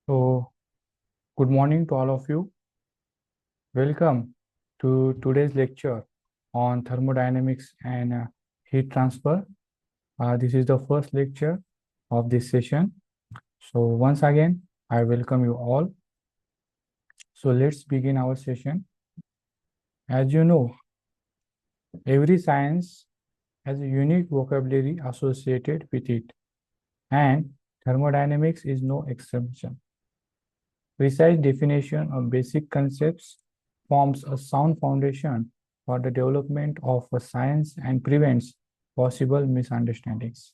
So, good morning to all of you. Welcome to today's lecture on thermodynamics and heat transfer. This is the first lecture of this session. So, once again, I welcome you all. So, let's begin our session. As you know, every science has a unique vocabulary associated with it, and thermodynamics is no exception. Precise definition of basic concepts forms a sound foundation for the development of a science and prevents possible misunderstandings.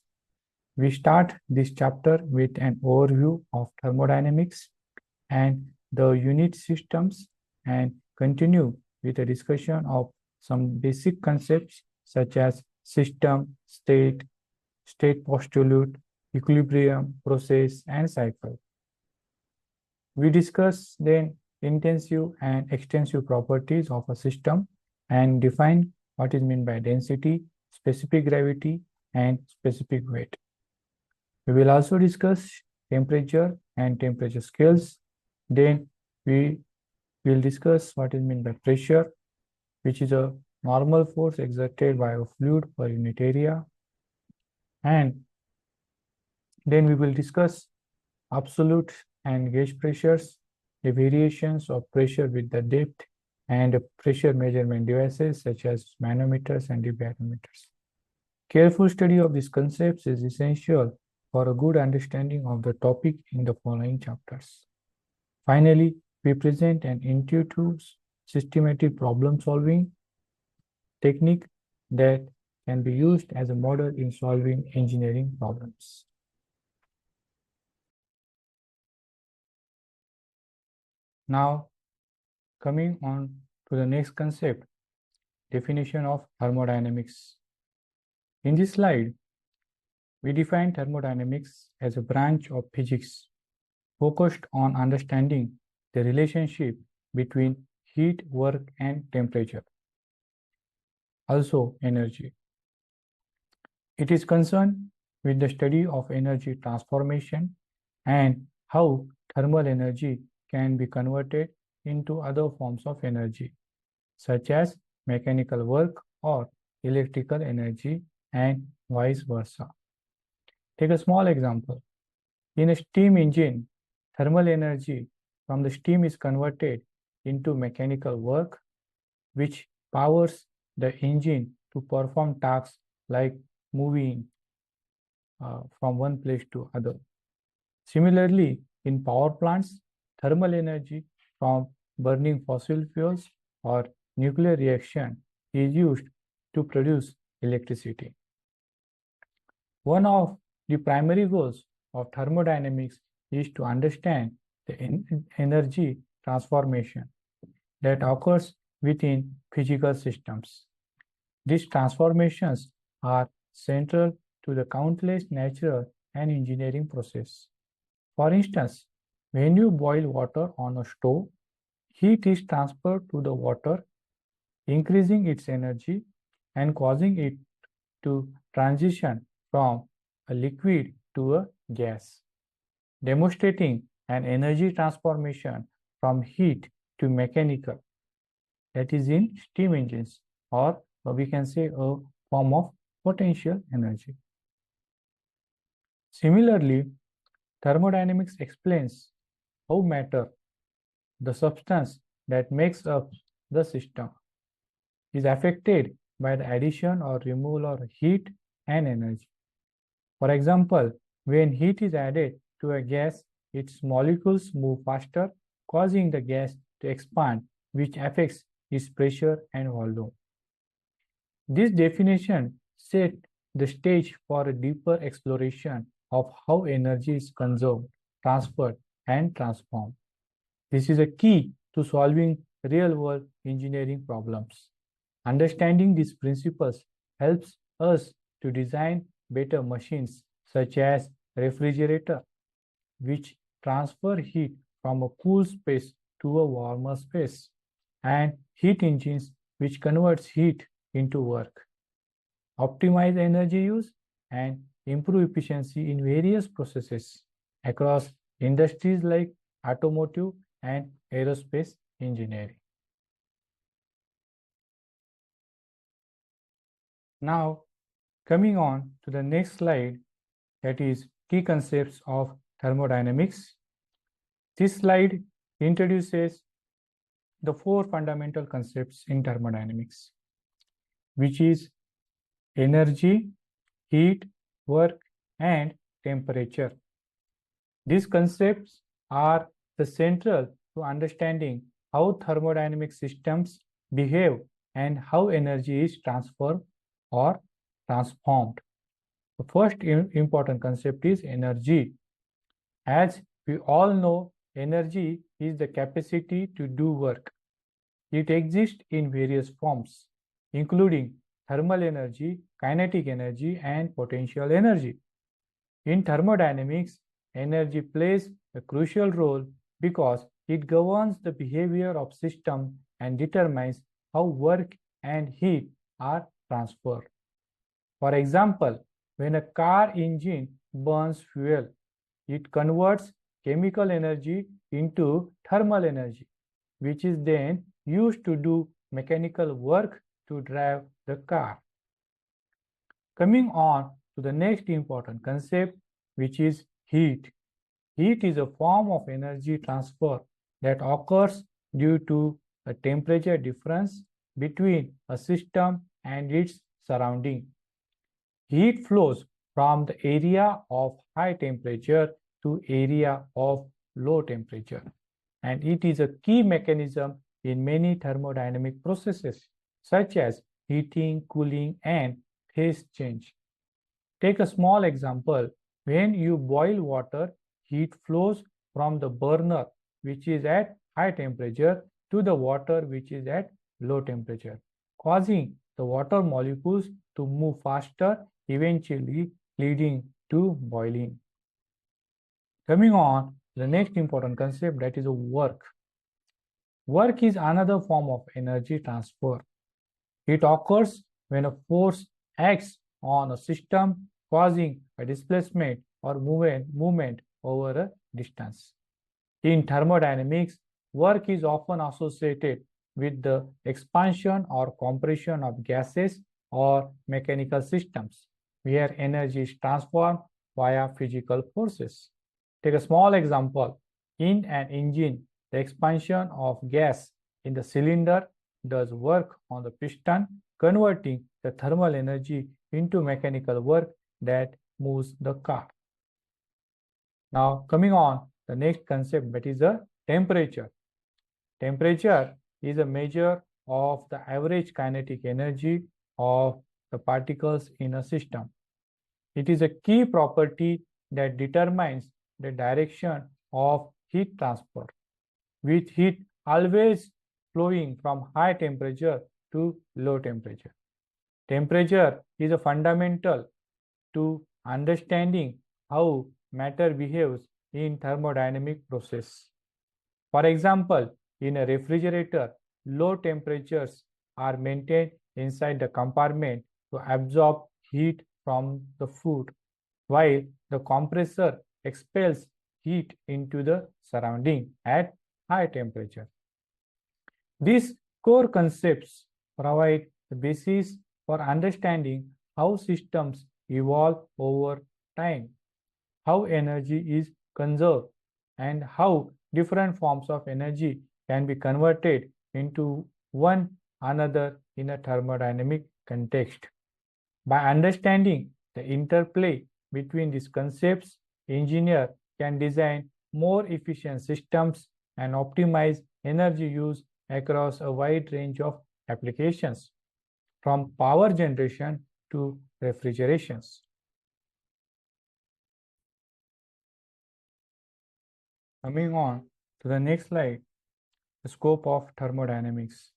We start this chapter with an overview of thermodynamics and the unit systems and continue with a discussion of some basic concepts such as system, state postulate, equilibrium, process, and cycle. We discuss then intensive and extensive properties of a system and define what is meant by density, specific gravity, and specific weight. We will also discuss temperature and temperature scales. Then we will discuss what is meant by pressure, which is a normal force exerted by a fluid per unit area. And then we will discuss absolute and gauge pressures, the variations of pressure with the depth, and pressure measurement devices such as manometers and barometers. Careful study of these concepts is essential for a good understanding of the topic in the following chapters. Finally, we present an intuitive, systematic problem-solving technique that can be used as a model in solving engineering problems. Now, coming on to the next concept, definition of thermodynamics. In this slide, we define thermodynamics as a branch of physics focused on understanding the relationship between heat, work, and temperature. Also, energy. It is concerned with the study of energy transformation and how thermal energy can be converted into other forms of energy, such as mechanical work or electrical energy, and vice versa. Take a small example. In a steam engine, thermal energy from the steam is converted into mechanical work, which powers the engine to perform tasks like moving from one place to other. Similarly, in power plants, thermal energy from burning fossil fuels or nuclear reaction is used to produce electricity. One of the primary goals of thermodynamics is to understand the energy transformation that occurs within physical systems. These transformations are central to the countless natural and engineering processes. For instance, when you boil water on a stove, heat is transferred to the water, increasing its energy and causing it to transition from a liquid to a gas, demonstrating an energy transformation from heat to mechanical, that is in steam engines, or we can say a form of potential energy. Similarly, thermodynamics explains how matter, the substance that makes up the system, is affected by the addition or removal of heat and energy. For example, when heat is added to a gas, its molecules move faster, causing the gas to expand, which affects its pressure and volume. This definition set the stage for a deeper exploration of how energy is conserved, transferred, and transformed. This is a key to solving real-world engineering problems. Understanding these principles helps us to design better machines such as refrigerator, which transfer heat from a cool space to a warmer space, and heat engines, which converts heat into work, optimize energy use, and improve efficiency in various processes across industries like automotive, and aerospace engineering. Now, coming on to the next slide, that is key concepts of thermodynamics. This slide introduces the four fundamental concepts in thermodynamics, which is energy, heat, work, and temperature. These concepts are the central to understanding how thermodynamic systems behave and how energy is transferred or transformed. The first important concept is energy. As we all know, energy is the capacity to do work. It exists in various forms, including thermal energy, kinetic energy, and potential energy. In thermodynamics, energy plays a crucial role because it governs the behavior of systems and determines how work and heat are transferred. For example, when a car engine burns fuel, it converts chemical energy into thermal energy, which is then used to do mechanical work to drive the car. Coming on to the next important concept, which is heat. Heat is a form of energy transfer that occurs due to a temperature difference between a system and its surrounding. Heat flows from the area of high temperature to area of low temperature, and it is a key mechanism in many thermodynamic processes such as heating, cooling, and phase change. Take a small example. When you boil water, heat flows from the burner, which is at high temperature, to the water, which is at low temperature, causing the water molecules to move faster, eventually leading to boiling. Coming on, the next important concept, that is work. Work is another form of energy transfer. It occurs when a force acts on a system, causing a displacement or movement over a distance. In thermodynamics, work is often associated with the expansion or compression of gases or mechanical systems, where energy is transformed via physical forces. Take a small example. In an engine, the expansion of gas in the cylinder does work on the piston, converting the thermal energy into mechanical work that moves the car. Now, coming on the next concept, that is the temperature. Temperature is a measure of the average kinetic energy of the particles in a system. It is a key property that determines the direction of heat transfer, with heat always flowing from high temperature to low temperature. Temperature is a fundamental to understanding how matter behaves in thermodynamic process. For example, in a refrigerator, low temperatures are maintained inside the compartment to absorb heat from the food, while the compressor expels heat into the surrounding at high temperature. These core concepts provide the basis for understanding how systems evolve over time, how energy is conserved, and how different forms of energy can be converted into one another in a thermodynamic context. By understanding the interplay between these concepts, engineers can design more efficient systems and optimize energy use across a wide range of applications, from power generation to refrigerations. Coming on to the next slide, the scope of thermodynamics.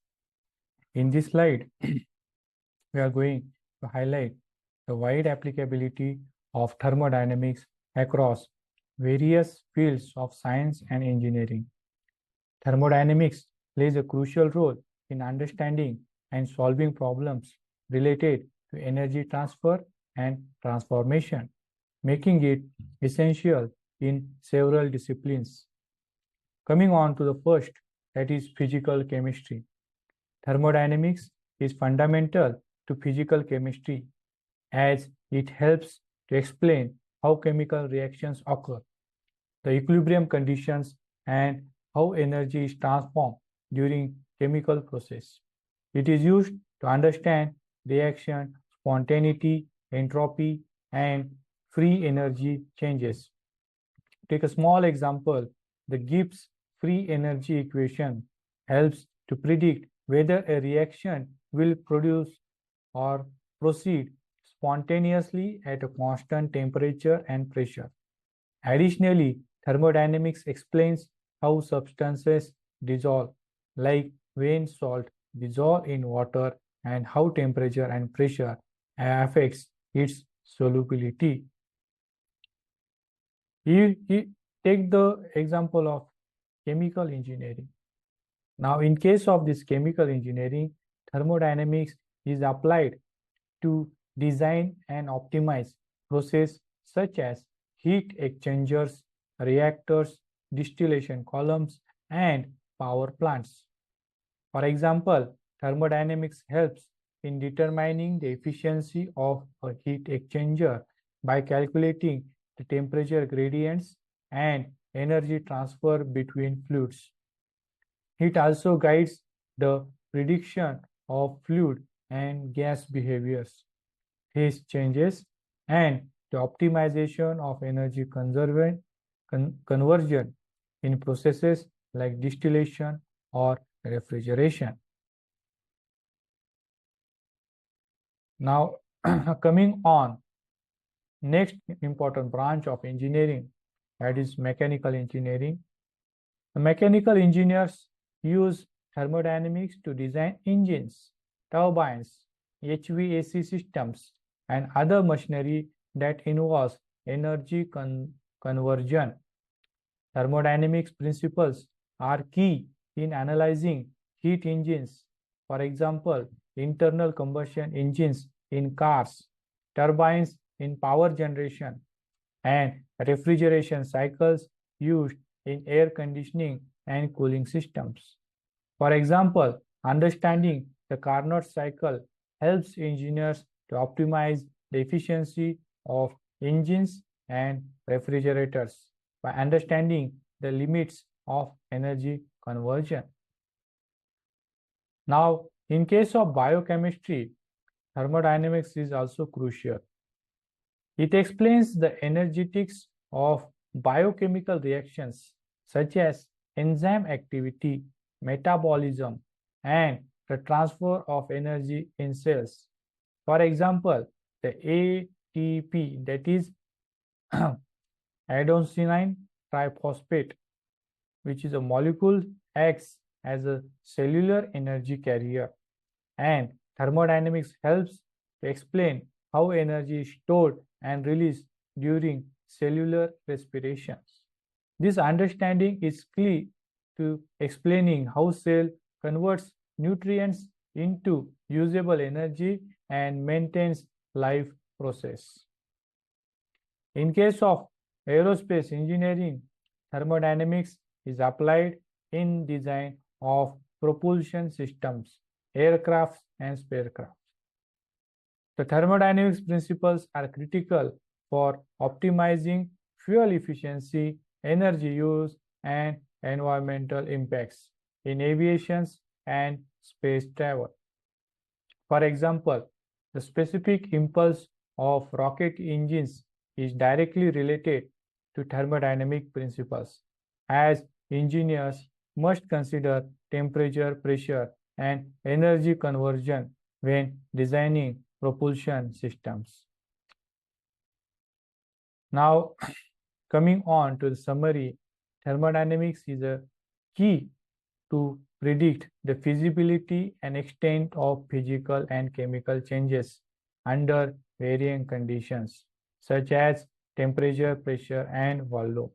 In this slide, we are going to highlight the wide applicability of thermodynamics across various fields of science and engineering. Thermodynamics plays a crucial role in understanding and solving problems related to energy transfer and transformation, making it essential in several disciplines. Coming on to the first, that is physical chemistry. Thermodynamics is fundamental to physical chemistry as it helps to explain how chemical reactions occur, the equilibrium conditions, and how energy is transformed during chemical process. It is used to understand reaction, spontaneity, entropy, and free energy changes. Take a small example. The Gibbs free energy equation helps to predict whether a reaction will produce or proceed spontaneously at a constant temperature and pressure. Additionally, thermodynamics explains how substances dissolve, like when salt dissolve in water, and how temperature and pressure affects its solubility. You take the example of chemical engineering. Now, in case of this chemical engineering, thermodynamics is applied to design and optimize processes such as heat exchangers, reactors, distillation columns, and power plants. For example, thermodynamics helps in determining the efficiency of a heat exchanger by calculating the temperature gradients and energy transfer between fluids. It also guides the prediction of fluid and gas behaviors, phase changes, and the optimization of energy conversion in processes like distillation or refrigeration. Now, coming on, next important branch of engineering, that is mechanical engineering. The mechanical engineers use thermodynamics to design engines, turbines, HVAC systems, and other machinery that involves energy conversion. Thermodynamics principles are key in analyzing heat engines, for example, internal combustion engines in cars, turbines in power generation, and refrigeration cycles used in air conditioning and cooling systems. For example, understanding the Carnot cycle helps engineers to optimize the efficiency of engines and refrigerators by understanding the limits of energy conversion. Now, in case of biochemistry, thermodynamics is also crucial. It explains the energetics of biochemical reactions such as enzyme activity, metabolism, and the transfer of energy in cells. For example, the ATP, that is adenosine triphosphate, which is a molecule, acts as a cellular energy carrier, and thermodynamics helps to explain how energy is stored and released during cellular respirations. This understanding is key to explaining how cell converts nutrients into usable energy and maintains life process. In case of aerospace engineering, thermodynamics is applied in design of propulsion systems, aircrafts, and spacecraft. The thermodynamics principles are critical for optimizing fuel efficiency, energy use, and environmental impacts in aviation and space travel. For example, the specific impulse of rocket engines is directly related to thermodynamic principles, as engineers must consider temperature, pressure, and energy conversion when designing propulsion systems. Now, coming on to the summary, thermodynamics is a key to predict the feasibility and extent of physical and chemical changes under varying conditions, such as temperature, pressure, and volume.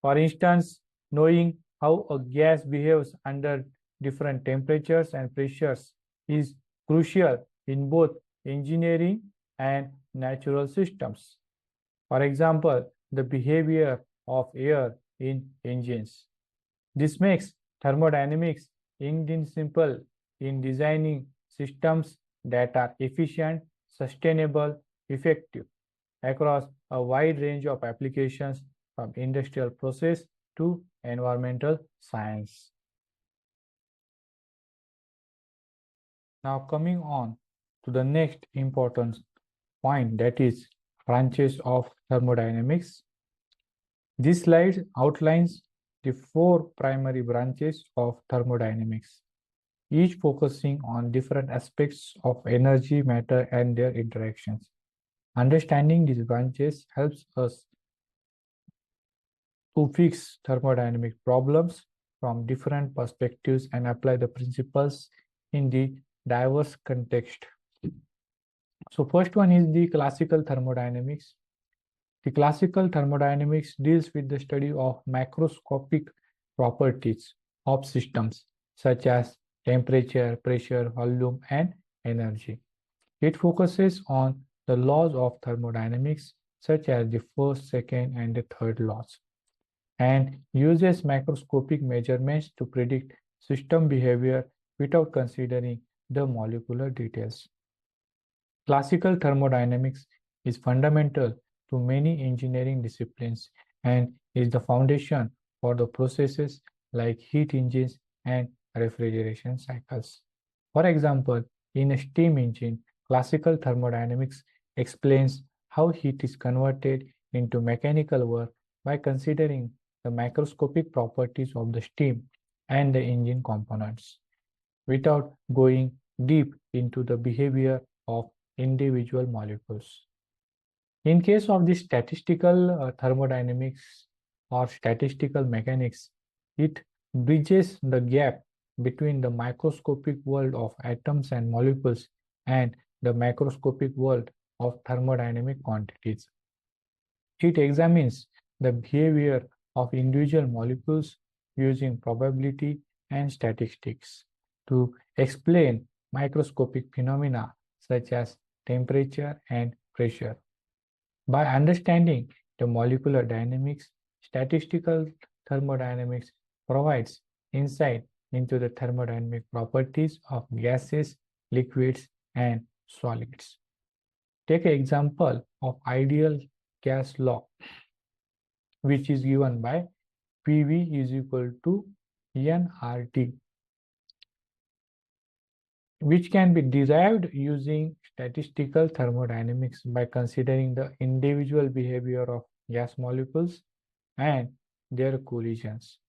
For instance, knowing how a gas behaves under different temperatures and pressures is crucial in both engineering and natural systems. For example, the behavior of air in engines. This makes thermodynamics simple in designing systems that are efficient, sustainable, effective across a wide range of applications from industrial process to environmental science. Now coming on to the next important point, that is branches of thermodynamics. This slide outlines the four primary branches of thermodynamics, each focusing on different aspects of energy, matter, and their interactions. Understanding these branches helps us to fix thermodynamic problems from different perspectives and apply the principles in the diverse context. So first one is the classical thermodynamics. The classical thermodynamics deals with the study of macroscopic properties of systems such as temperature, pressure, volume, and energy. It focuses on the laws of thermodynamics such as the first, second, and the third laws, and uses macroscopic measurements to predict system behavior without considering the molecular details. Classical thermodynamics is fundamental to many engineering disciplines and is the foundation for the processes like heat engines and refrigeration cycles. For example, in a steam engine, classical thermodynamics explains how heat is converted into mechanical work by considering the macroscopic properties of the steam and the engine components, without going deep into the behavior of individual molecules. In case of the statistical thermodynamics or statistical mechanics, it bridges the gap between the microscopic world of atoms and molecules and the macroscopic world of thermodynamic quantities. It examines the behavior of individual molecules using probability and statistics to explain microscopic phenomena such as temperature and pressure. By understanding the molecular dynamics, statistical thermodynamics provides insight into the thermodynamic properties of gases, liquids, and solids. Take an example of ideal gas law, which is given by PV is equal to nRT, which can be derived using statistical thermodynamics by considering the individual behavior of gas molecules and their collisions.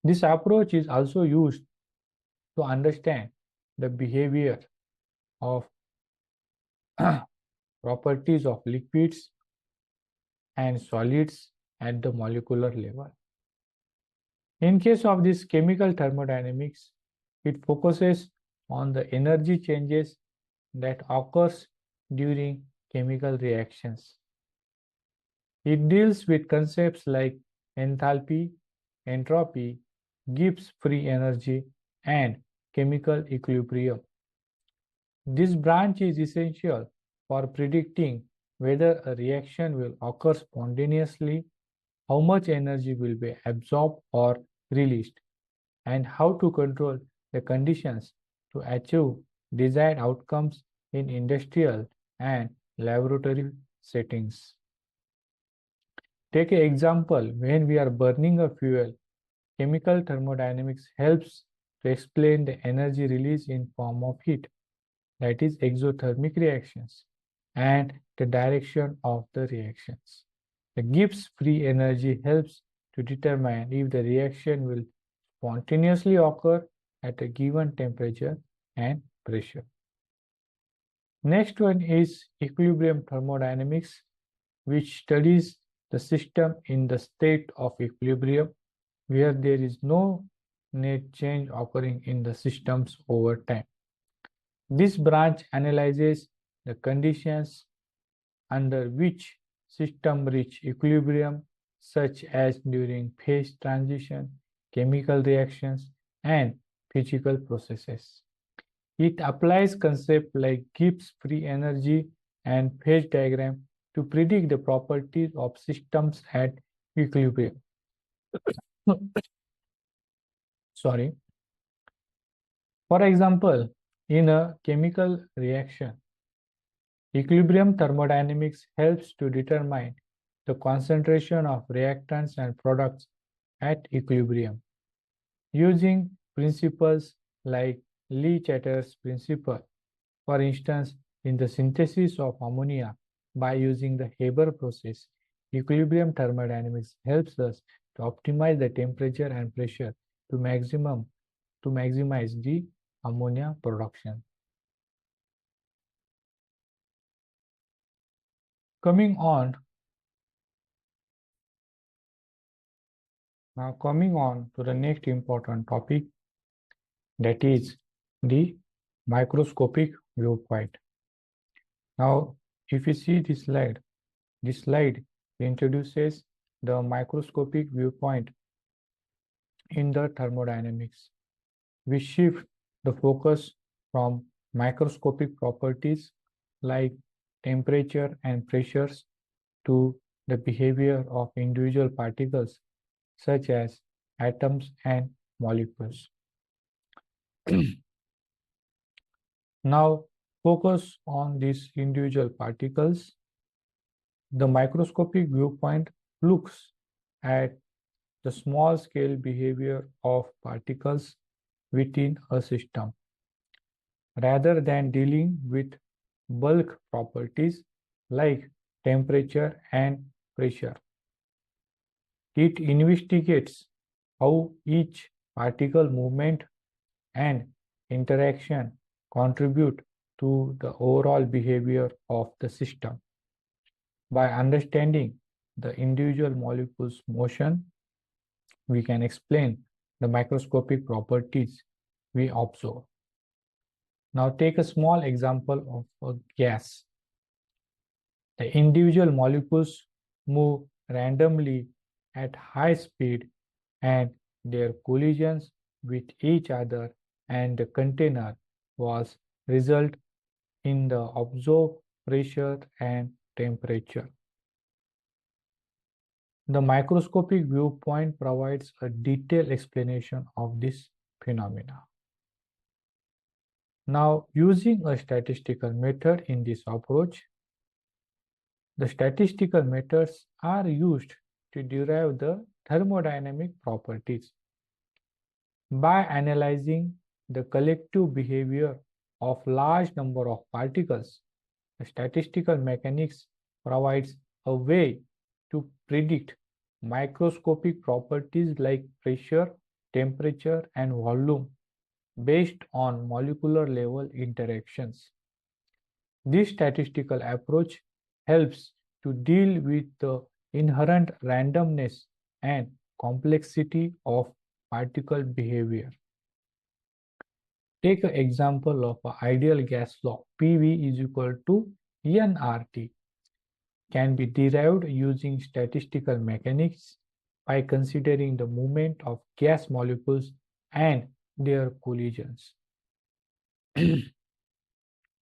This approach is also used to understand the behavior of properties of liquids and solids at the molecular level. In case of this chemical thermodynamics, it focuses on the energy changes that occurs during chemical reactions. It deals with concepts like enthalpy, entropy, Gibbs free energy, and chemical equilibrium. This branch is essential for predicting whether a reaction will occur spontaneously, how much energy will be absorbed or released, and how to control the conditions to achieve desired outcomes in industrial and laboratory settings. Take an example: when we are burning a fuel, chemical thermodynamics helps to explain the energy release in form of heat, that is exothermic reactions, and the direction of the reactions. The Gibbs free energy helps to determine if the reaction will spontaneously occur at a given temperature and pressure. Next one is equilibrium thermodynamics, which studies the system in the state of equilibrium where there is no net change occurring in the systems over time. This branch analyzes the conditions under which systems reach equilibrium, such as during phase transition, chemical reactions, and physical processes. It applies concepts like Gibbs free energy and phase diagram to predict the properties of systems at equilibrium. Sorry. For example, in a chemical reaction, equilibrium thermodynamics helps to determine the concentration of reactants and products at equilibrium using principles like Lee-Chatter's principle. For instance, in the synthesis of ammonia by using the Haber process, equilibrium thermodynamics helps us to optimize the temperature and pressure to maximize the ammonia production. Coming on coming on to the next important topic, that is the microscopic viewpoint. Now, if you see this slide introduces the microscopic viewpoint in the thermodynamics. We shift the focus from microscopic properties like temperature and pressures to the behavior of individual particles such as atoms and molecules. Now, focus on these individual particles. The microscopic viewpoint looks at the small scale behavior of particles within a system rather than dealing with bulk properties like temperature and pressure. It investigates how each particle movement and interaction contribute to the overall behavior of the system. By understanding the individual molecules' motion, we can explain the microscopic properties we observe. Now take a small example of a gas. The individual molecules move randomly at high speed and their collisions with each other and the container was result in the observed pressure and temperature. The microscopic viewpoint provides a detailed explanation of this phenomena. Now, using a statistical method in this approach, the statistical methods are used to derive the thermodynamic properties. By analyzing the collective behavior of large number of particles, the statistical mechanics provides a way to predict microscopic properties like pressure, temperature, and volume based on molecular level interactions. This statistical approach helps to deal with the inherent randomness and complexity of particle behavior. Take an example of an ideal gas law. PV is equal to nRT can be derived using statistical mechanics by considering the movement of gas molecules and their collisions.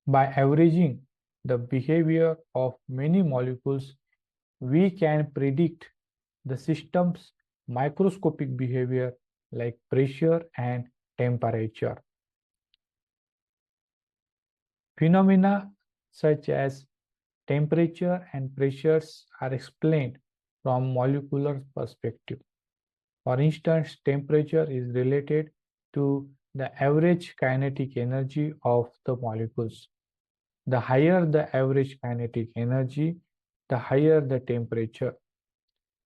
By averaging the behavior of many molecules, we can predict the system's microscopic behavior like pressure and temperature. Phenomena such as temperature and pressures are explained from molecular perspective. For instance, temperature is related to the average kinetic energy of the molecules. The higher the average kinetic energy, the higher the temperature.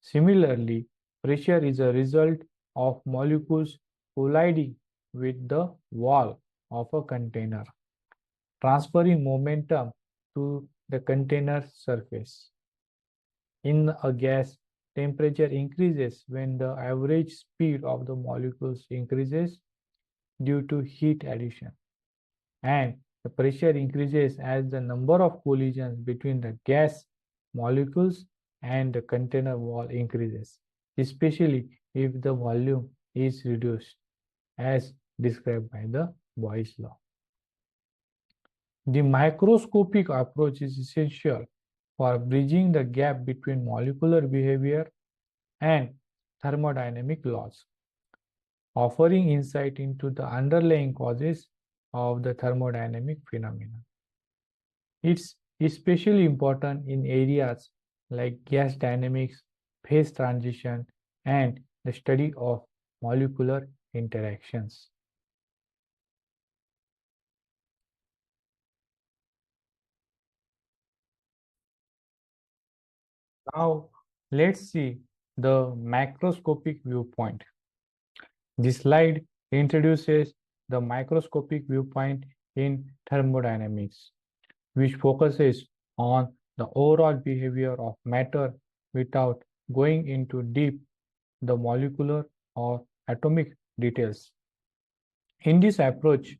Similarly, pressure is a result of molecules colliding with the wall of a container, transferring momentum to the container surface. In a gas, temperature increases when the average speed of the molecules increases due to heat addition, and the pressure increases as the number of collisions between the gas molecules and the container wall increases, especially if the volume is reduced, as described by the Boyle's law. The microscopic approach is essential for bridging the gap between molecular behavior and thermodynamic laws, offering insight into the underlying causes of the thermodynamic phenomena. It's especially important in areas like gas dynamics, phase transition, and the study of molecular interactions. Now, let's see the macroscopic viewpoint. This slide introduces the microscopic viewpoint in thermodynamics, which focuses on the overall behavior of matter without going into deep the molecular or atomic details. In this approach,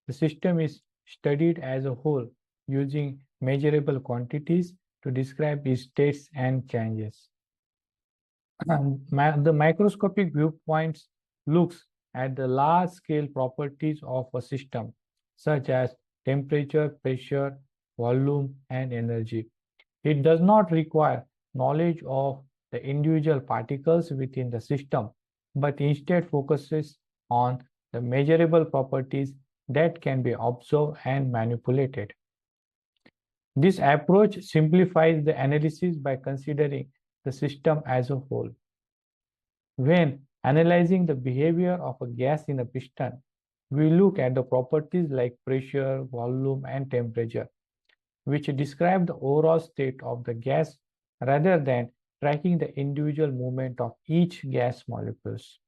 the system is studied as a whole using measurable quantities to describe its states and changes. The microscopic viewpoints looks at the large-scale properties of a system, such as temperature, pressure, volume, and energy. It does not require knowledge of the individual particles within the system, but instead focuses on the measurable properties that can be observed and manipulated. This approach simplifies the analysis by considering the system as a whole. When analyzing the behavior of a gas in a piston, we look at the properties like pressure, volume, and temperature, which describe the overall state of the gas rather than tracking the individual movement of each gas molecules.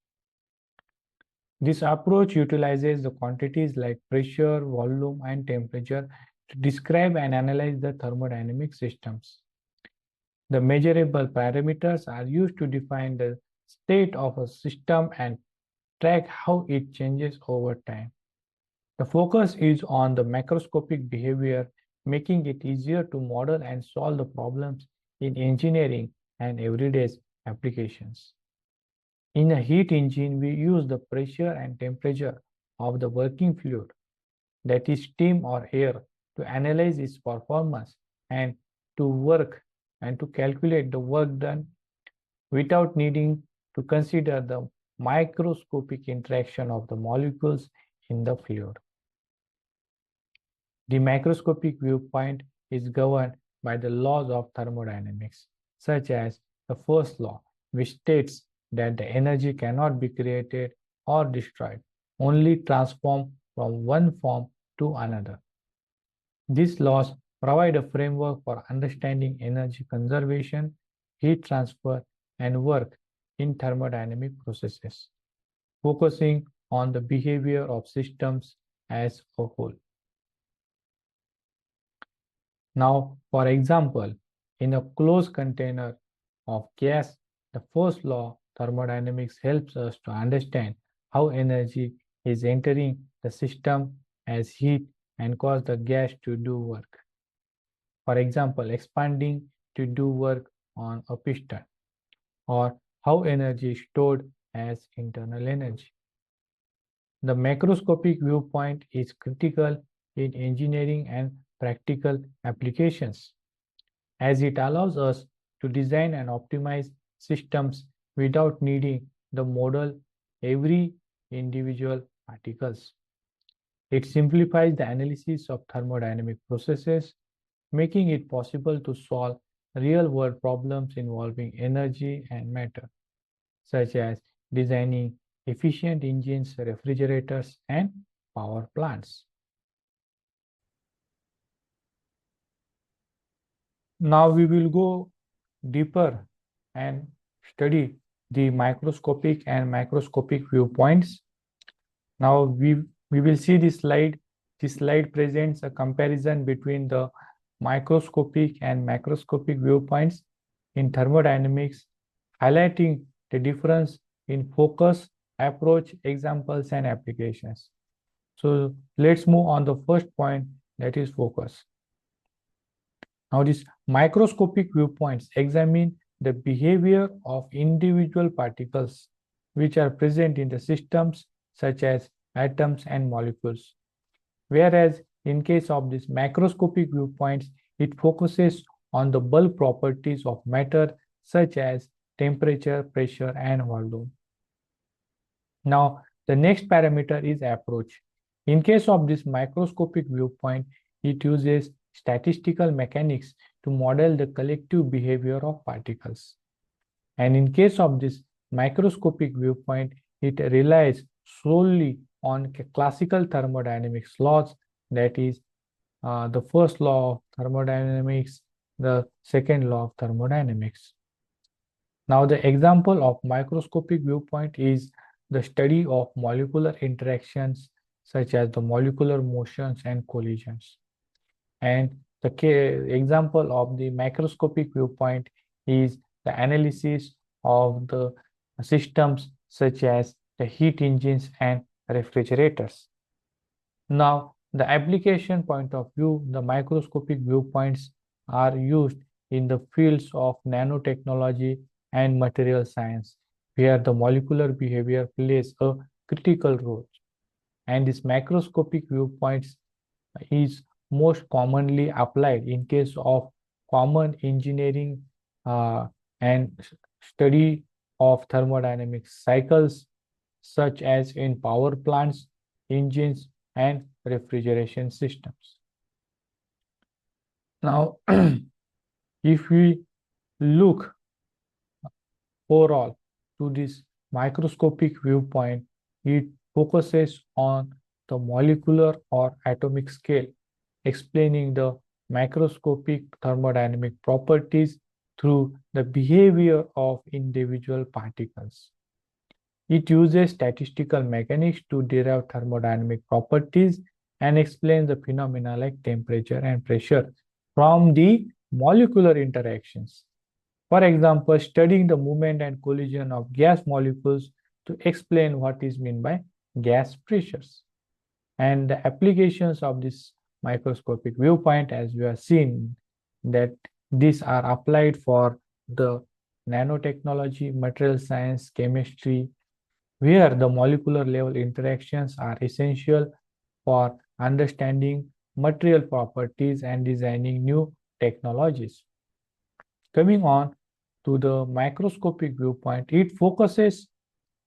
This approach utilizes the quantities like pressure, volume, and temperature to describe and analyze the thermodynamic systems. The measurable parameters are used to define the state of a system and track how it changes over time. The focus is on the macroscopic behavior, making it easier to model and solve the problems in engineering and everyday applications. In a heat engine, we use the pressure and temperature of the working fluid, that is steam or air, to analyze its performance and to calculate the work done without needing to consider the microscopic interaction of the molecules in the fluid. The macroscopic viewpoint is governed by the laws of thermodynamics, such as the first law, which states that the energy cannot be created or destroyed, only transformed from one form to another. These laws provide a framework for understanding energy conservation, heat transfer, and work in thermodynamic processes, focusing on the behavior of systems as a whole. Now, for example, in a closed container of gas, the first law thermodynamics helps us to understand how energy is entering the system as heat and cause the gas to do work. For example, expanding to do work on a piston, or how energy is stored as internal energy. The macroscopic viewpoint is critical in engineering and practical applications, as it allows us to design and optimize systems without needing to model every individual particles. It simplifies the analysis of thermodynamic processes, making it possible to solve real-world problems involving energy and matter, such as designing efficient engines, refrigerators, and power plants. Now we will go deeper and study the microscopic and macroscopic viewpoints. Now we will see this slide. This slide presents a comparison between the microscopic and macroscopic viewpoints in thermodynamics, highlighting the difference in focus, approach, examples, and applications. So let's move on the first point, that is focus. Now these microscopic viewpoints examine the behavior of individual particles which are present in the systems such as atoms and molecules. Whereas in case of these macroscopic viewpoints, it focuses on the bulk properties of matter such as temperature, pressure, and volume. Now, the next parameter is approach. In case of this microscopic viewpoint, it uses statistical mechanics to model the collective behavior of particles. And in case of this microscopic viewpoint, it relies solely on classical thermodynamics laws, that is, the first law of thermodynamics, the second law of thermodynamics. Now, the example of microscopic viewpoint is the study of molecular interactions such as the molecular motions and collisions. And the example of the microscopic viewpoint is the analysis of the systems such as the heat engines and refrigerators. Now, the application point of view, the microscopic viewpoints are used in the fields of nanotechnology and material science, where the molecular behavior plays a critical role. And this macroscopic viewpoints is most commonly applied in case of common engineering and study of thermodynamic cycles, such as in power plants, engines, and refrigeration systems. Now, if we look overall to this microscopic viewpoint, it focuses on the molecular or atomic scale, explaining the macroscopic thermodynamic properties through the behavior of individual particles. It uses statistical mechanics to derive thermodynamic properties and explain the phenomena like temperature and pressure from the molecular interactions. For example, studying the movement and collision of gas molecules to explain what is meant by gas pressures. And the applications of this microscopic viewpoint, as we have seen, that these are applied for the nanotechnology, material science, chemistry, where the molecular level interactions are essential for understanding material properties and designing new technologies. Coming on to the microscopic viewpoint, it focuses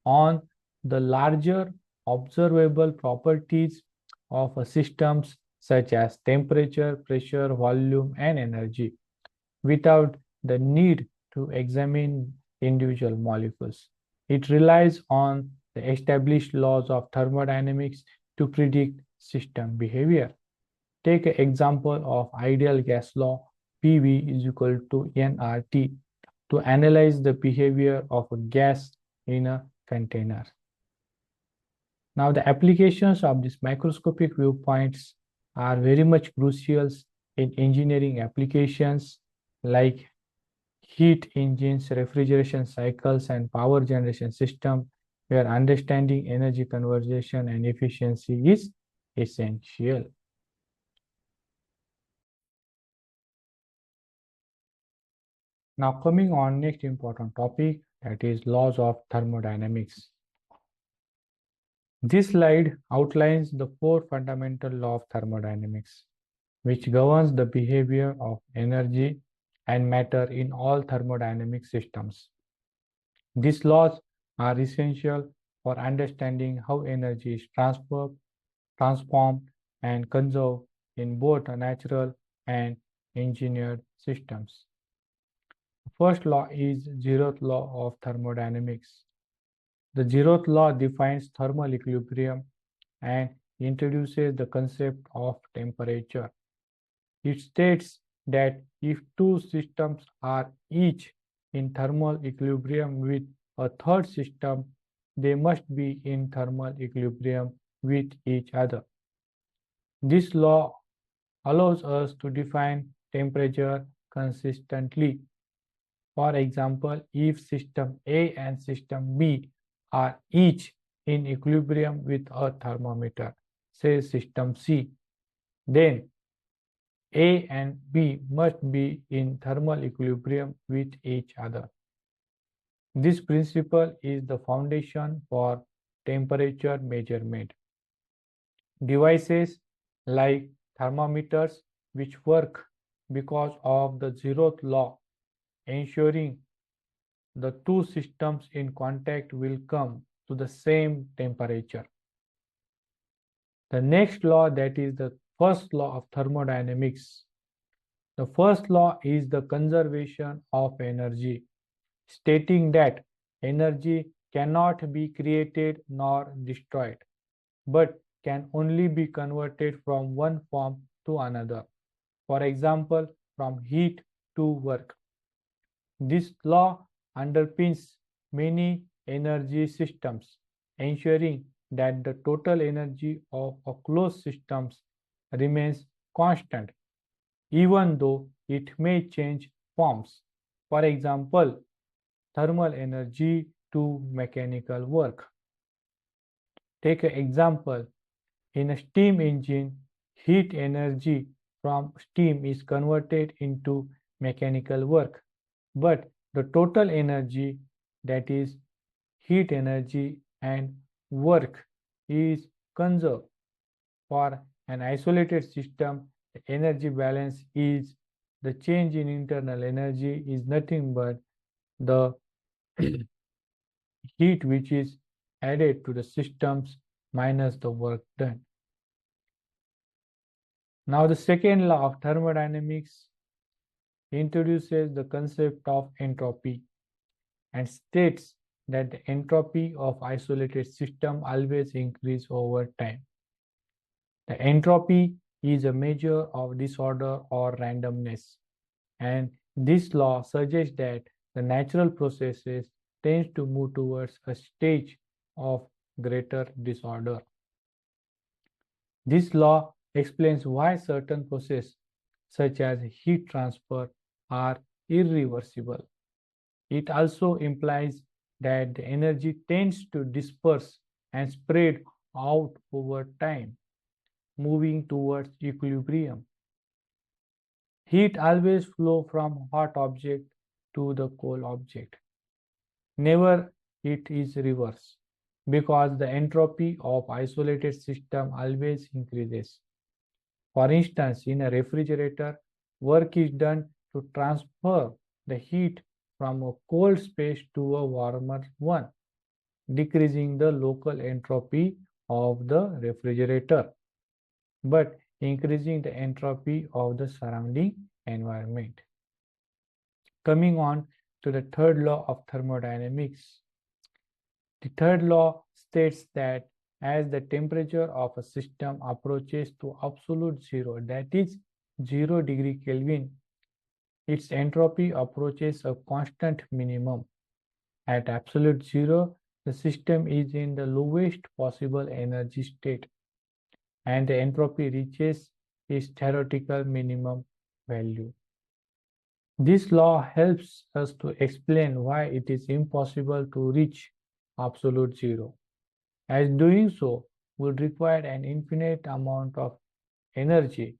on the larger observable properties of systems such as temperature, pressure, volume, and energy without the need to examine individual molecules. It relies on the established laws of thermodynamics to predict system behavior. Take an example of ideal gas law, PV is equal to nRT, to analyze the behavior of a gas in a container. Now, the applications of these microscopic viewpoints are very much crucial in engineering applications like heat engines, refrigeration cycles, and power generation system, where understanding energy conservation and efficiency is essential. Now, coming on next important topic, that is laws of thermodynamics. This slide outlines the four fundamental laws of thermodynamics, which governs the behavior of energy and matter in all thermodynamic systems. These laws are essential for understanding how energy is transferred, transformed, and conserved in both natural and engineered systems. The first law is zeroth law of thermodynamics. The zeroth law defines thermal equilibrium and introduces the concept of temperature. It states that if two systems are each in thermal equilibrium with a third system, they must be in thermal equilibrium with each other. This law allows us to define temperature consistently. For example, if system A and system B are each in equilibrium with a thermometer, say system C, then A and B must be in thermal equilibrium with each other. This principle is the foundation for temperature measurement. Devices like thermometers, which work because of the zeroth law, ensuring the two systems in contact will come to the same temperature. The next law, that is the first law of thermodynamics. The first law is the conservation of energy, stating that energy cannot be created nor destroyed, but can only be converted from one form to another. For example, from heat to work. This law underpins many energy systems, ensuring that the total energy of a closed system remains constant, even though it may change forms. For example, thermal energy to mechanical work. Take an example. In a steam engine, heat energy from steam is converted into mechanical work, but the total energy, that is heat energy and work, is conserved. For an isolated system, the energy balance is the change in internal energy is nothing but the heat which is added to the systems minus the work done. Now, the second law of thermodynamics introduces the concept of entropy and states that the entropy of isolated system always increase over time. The entropy is a measure of disorder or randomness, and this law suggests that the natural processes tend to move towards a stage of greater disorder. This law explains why certain processes, such as heat transfer, are irreversible. It also implies that the energy tends to disperse and spread out over time, moving towards equilibrium. Heat always flows from hot object to the cold object. Never it is reverse, because the entropy of isolated system always increases. For instance, in a refrigerator, work is done to transfer the heat from a cold space to a warmer one, decreasing the local entropy of the refrigerator, but increasing the entropy of the surrounding environment. Coming on to the third law of thermodynamics. The third law states that as the temperature of a system approaches to absolute zero, that is 0 degree Kelvin, its entropy approaches a constant minimum. At absolute zero, the system is in the lowest possible energy state, and the entropy reaches its theoretical minimum value. This law helps us to explain why it is impossible to reach absolute zero, as doing so would require an infinite amount of energy.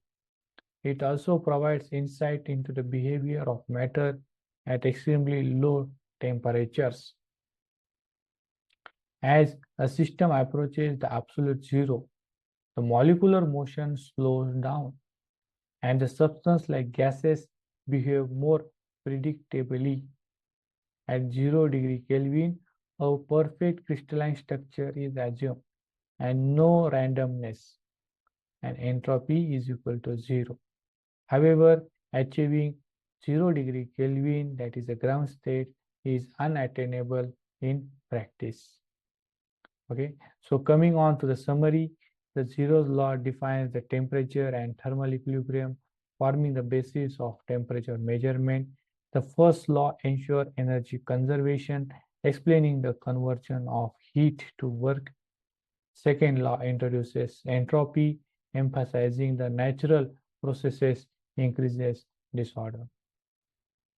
It also provides insight into the behavior of matter at extremely low temperatures. As a system approaches the absolute zero, the molecular motion slows down, and the substance like gases behave more predictably. At 0 degree Kelvin, a perfect crystalline structure is assumed, and no randomness, and entropy is equal to zero. However, achieving 0 degree Kelvin, that is a ground state, is unattainable in practice. Okay, so coming on to the summary, the zeroth law defines the temperature and thermal equilibrium, forming the basis of temperature measurement. The first law ensures energy conservation, explaining the conversion of heat to work. Second law introduces entropy, emphasizing the natural processes increases disorder.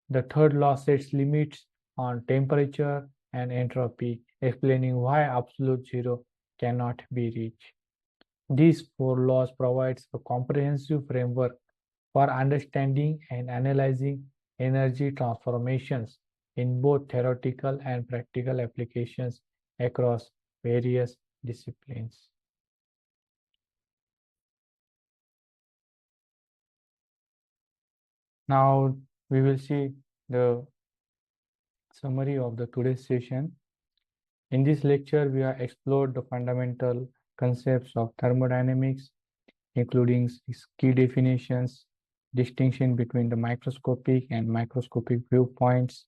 The third law sets limits on temperature and entropy, explaining why absolute zero cannot be reached. These four laws provides a comprehensive framework for understanding and analyzing energy transformations in both theoretical and practical applications across various disciplines. Now we will see the Summary of the today's session. In this lecture, we have explored the fundamental concepts of thermodynamics, including its key definitions, distinction between the microscopic and microscopic viewpoints,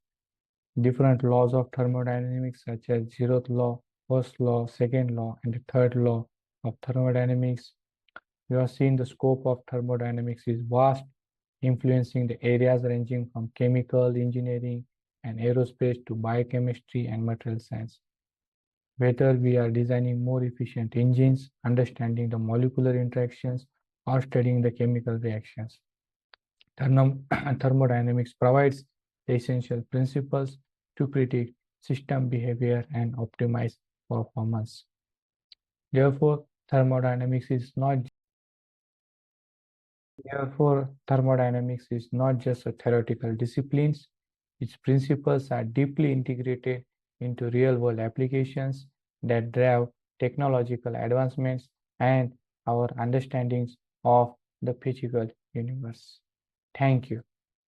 different laws of thermodynamics such as zeroth law, first law, second law, and the third law of thermodynamics. We have seen the scope of thermodynamics is vast, influencing the areas ranging from chemical engineering and aerospace to biochemistry and material science. Whether we are designing more efficient engines, understanding the molecular interactions, or studying the chemical reactions, thermodynamics provides the essential principles to predict system behavior and optimize performance. Therefore, thermodynamics is not Therefore, thermodynamics is not just a theoretical discipline. Its principles are deeply integrated into real-world applications that drive technological advancements and our understandings of the physical universe. Thank you.